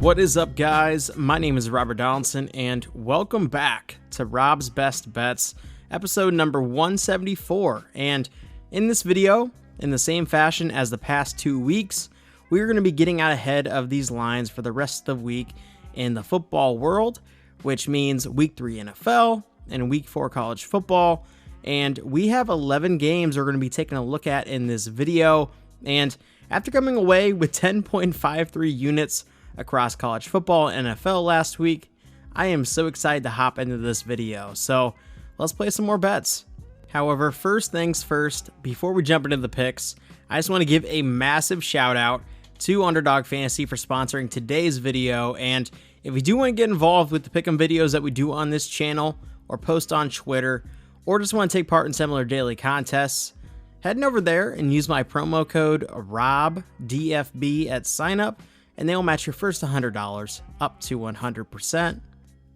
What is up, guys? My name is Robert Donaldson, and welcome back to Rob's Best Bets, episode number 174. And in this video, in the same fashion as the past 2 weeks, we're going to be getting out ahead of these lines for the rest of the week in the football world, which means week 3 NFL and week 4 college football. And we have 11 games we're going to be taking a look at in this video. And after coming away with 10.53 units across college football and NFL last week, I am so excited to hop into this video. So let's play some more bets. However, first things first, before we jump into the picks, I just want to give a massive shout out to Underdog Fantasy for sponsoring today's video. And if you do want to get involved with the pick'em videos that we do on this channel or post on Twitter, or just want to take part in similar daily contests, head over there and use my promo code ROBDFB at sign up, and they'll match your first $100 up to 100%.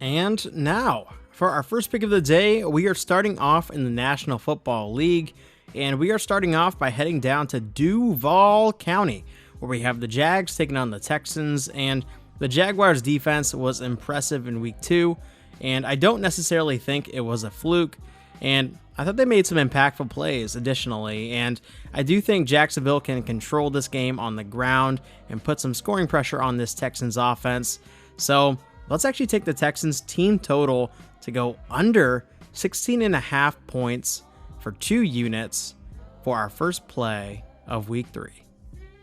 And now, for our first pick of the day, we are starting off in the National Football League, and we are starting off by heading down to Duval County, where we have the Jags taking on the Texans, and the Jaguars defense was impressive in week 2, and I don't necessarily think it was a fluke, and I thought they made some impactful plays additionally, and I do think Jacksonville can control this game on the ground and put some scoring pressure on this Texans offense. So let's actually take the Texans team total to go under 16.5 points for 2 units for our first play of week 3.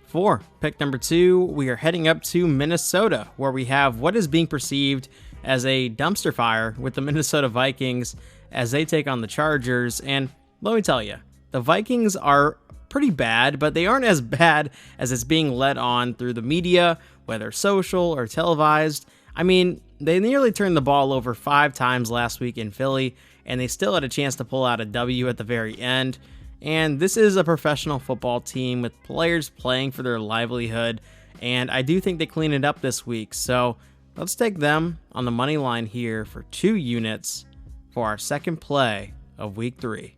For pick number 2, we are heading up to Minnesota, where we have what is being perceived as a dumpster fire with the Minnesota Vikings as they take on the Chargers. And let me tell you, the Vikings are pretty bad, but they aren't as bad as it's being led on through the media, whether social or televised. I mean, they nearly turned the ball over 5 times last week in Philly, and they still had a chance to pull out a W at the very end. And this is a professional football team with players playing for their livelihood, and I do think they clean it up this week. So let's take them on the money line here for 2 units for our second play of week 3.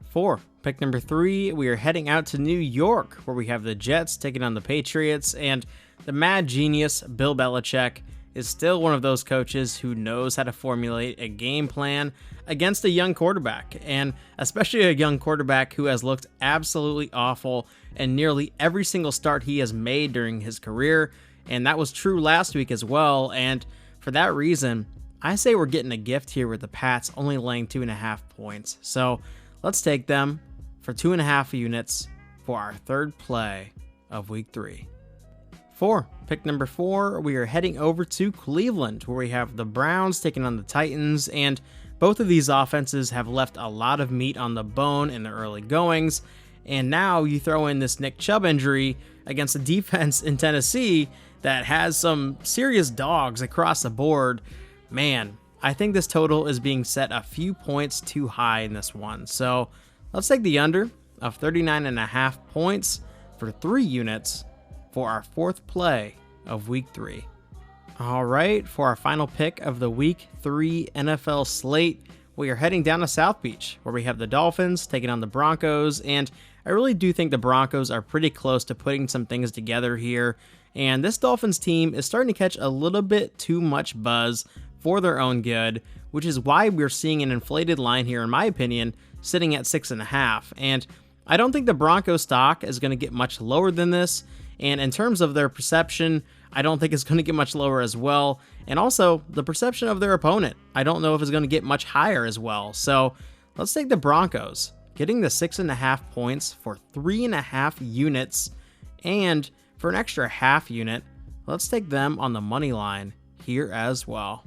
For pick number 3, we are heading out to New York, where we have the Jets taking on the Patriots, and the mad genius Bill Belichick is still one of those coaches who knows how to formulate a game plan against a young quarterback, and especially a young quarterback who has looked absolutely awful in nearly every single start he has made during his career, and that was true last week as well. And for that reason, I say we're getting a gift here with the Pats only laying 2.5 points. So let's take them for 2.5 units for our third play of week 3. For pick number 4, we are heading over to Cleveland, where we have the Browns taking on the Titans, and both of these offenses have left a lot of meat on the bone in the early goings. And now you throw in this Nick Chubb injury against a defense in Tennessee that has some serious dogs across the board. Man, I think this total is being set a few points too high in this one. So let's take the under of 39.5 points for 3 units for our fourth play of week 3. All right, for our final pick of the week 3 NFL slate, we are heading down to South Beach, where we have the Dolphins taking on the Broncos, and I really do think the Broncos are pretty close to putting some things together here, and this Dolphins team is starting to catch a little bit too much buzz for their own good, which is why we're seeing an inflated line here, in my opinion, sitting at 6.5. And I don't think the Broncos stock is going to get much lower than this. And in terms of their perception, I don't think it's going to get much lower as well. And also the perception of their opponent, I don't know if it's going to get much higher as well. So let's take the Broncos, getting the 6.5 points for 3.5 units. And for an extra half unit, let's take them on the money line here as well.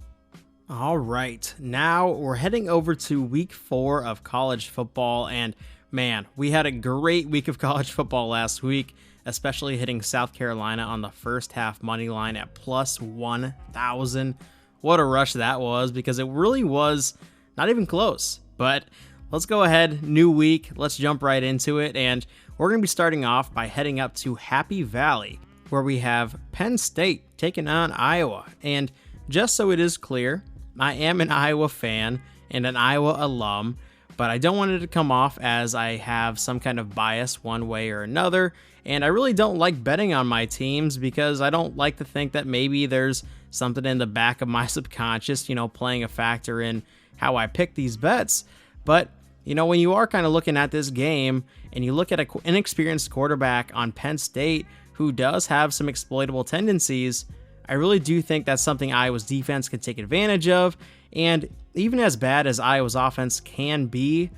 All right, now we're heading over to week 4 of college football, and man, we had a great week of college football last week, especially hitting South Carolina on the first half money line at plus 1,000. What a rush that was, because it really was not even close. But let's go ahead, new week, let's jump right into it, and we're going to be starting off by heading up to Happy Valley, where we have Penn State taking on Iowa. And just so it is clear, I am an Iowa fan and an Iowa alum, but I don't want it to come off as I have some kind of bias one way or another. And I really don't like betting on my teams because I don't like to think that maybe there's something in the back of my subconscious, playing a factor in how I pick these bets. But, when you are kind of looking at this game and you look at an inexperienced quarterback on Penn State who does have some exploitable tendencies, I really do think that's something Iowa's defense can take advantage of. And even as bad as Iowa's offense can be,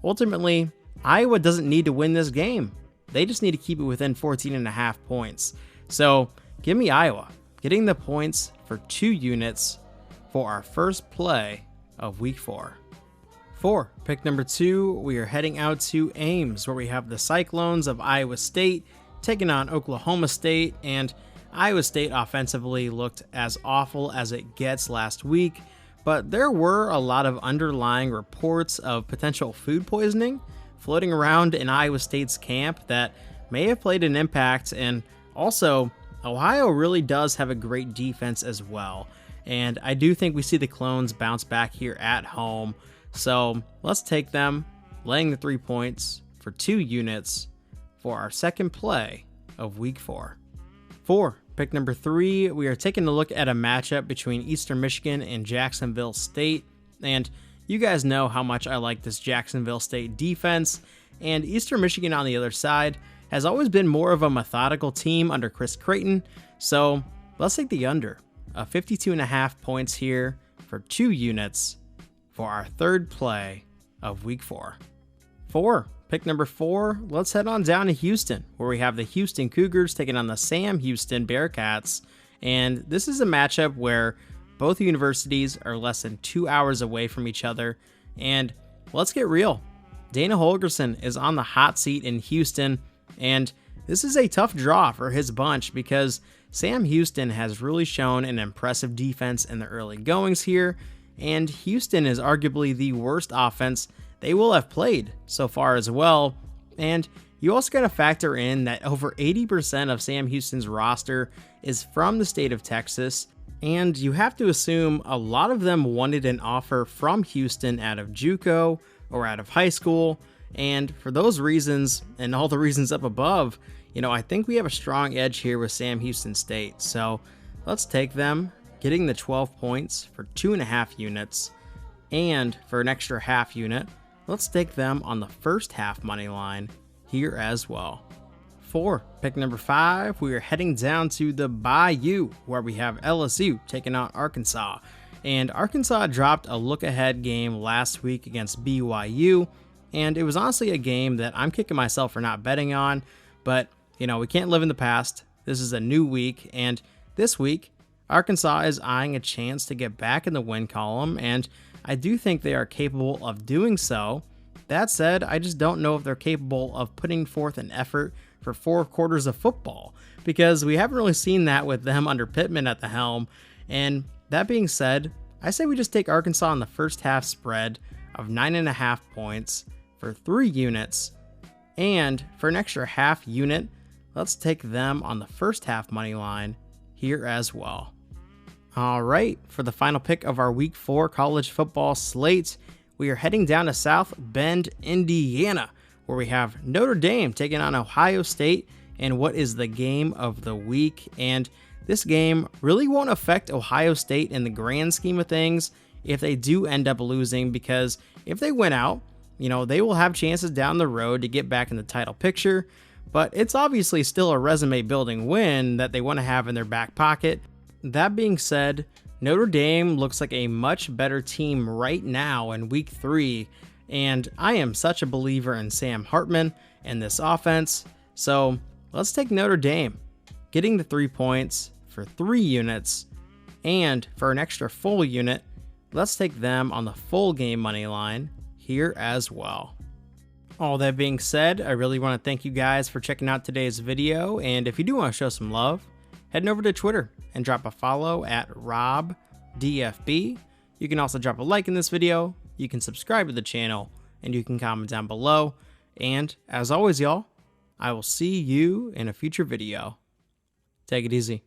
ultimately, Iowa doesn't need to win this game. They just need to keep it within 14.5 points. So give me Iowa getting the points for 2 units for our first play of week 4. For pick number 2, we are heading out to Ames, where we have the Cyclones of Iowa State taking on Oklahoma State. And Iowa State offensively looked as awful as it gets last week, but there were a lot of underlying reports of potential food poisoning floating around in Iowa State's camp that may have played an impact. And also, Ohio really does have a great defense as well. And I do think we see the Clones bounce back here at home. So let's take them, laying the 3 points for 2 units for our second play of week 4. For pick number 3, we are taking a look at a matchup between Eastern Michigan and Jacksonville State. And you guys know how much I like this Jacksonville State defense, and Eastern Michigan on the other side has always been more of a methodical team under Chris Creighton, so let's take the under of 52.5 points here for 2 units for our third play of week 4. For pick number 4, let's head on down to Houston, where we have the Houston Cougars taking on the Sam Houston Bearcats, and this is a matchup where both universities are less than 2 hours away from each other. And let's get real. Dana Holgorsen is on the hot seat in Houston, and this is a tough draw for his bunch because Sam Houston has really shown an impressive defense in the early goings here, and Houston is arguably the worst offense they will have played so far as well. And you also got to factor in that over 80% of Sam Houston's roster is from the state of Texas, and you have to assume a lot of them wanted an offer from Houston out of JUCO or out of high school. And for those reasons and all the reasons up above, I think we have a strong edge here with Sam Houston State. So let's take them, getting the 12 points for 2.5 units. And for an extra half unit, let's take them on the first half money line here as well. For pick number 5, we are heading down to the Bayou, where we have LSU taking on Arkansas. And Arkansas dropped a look-ahead game last week against BYU, and it was honestly a game that I'm kicking myself for not betting on. But, we can't live in the past. This is a new week, and this week, Arkansas is eyeing a chance to get back in the win column, and I do think they are capable of doing so. That said, I just don't know if they're capable of putting forth an effort for 4 quarters of football, because we haven't really seen that with them under Pittman at the helm. And that being said, I say we just take Arkansas on the first half spread of 9.5 points for 3 units, and for an extra half unit, let's take them on the first half money line here as well. All right, for the final pick of our week 4 college football slate, we are heading down to South Bend, Indiana, where we have Notre Dame taking on Ohio State in what is the game of the week. And this game really won't affect Ohio State in the grand scheme of things if they do end up losing, because if they win out, they will have chances down the road to get back in the title picture. But it's obviously still a resume building win that they want to have in their back pocket. That being said, Notre Dame looks like a much better team right now in week 3, and I am such a believer in Sam Hartman and this offense. So let's take Notre Dame, getting the 3 points for 3 units, and for an extra full unit, let's take them on the full game money line here as well. All that being said, I really want to thank you guys for checking out today's video, and if you do want to show some love, head over to Twitter and drop a follow at RobDFB. You can also drop a like in this video, you can subscribe to the channel, and you can comment down below. And as always, y'all, I will see you in a future video. Take it easy.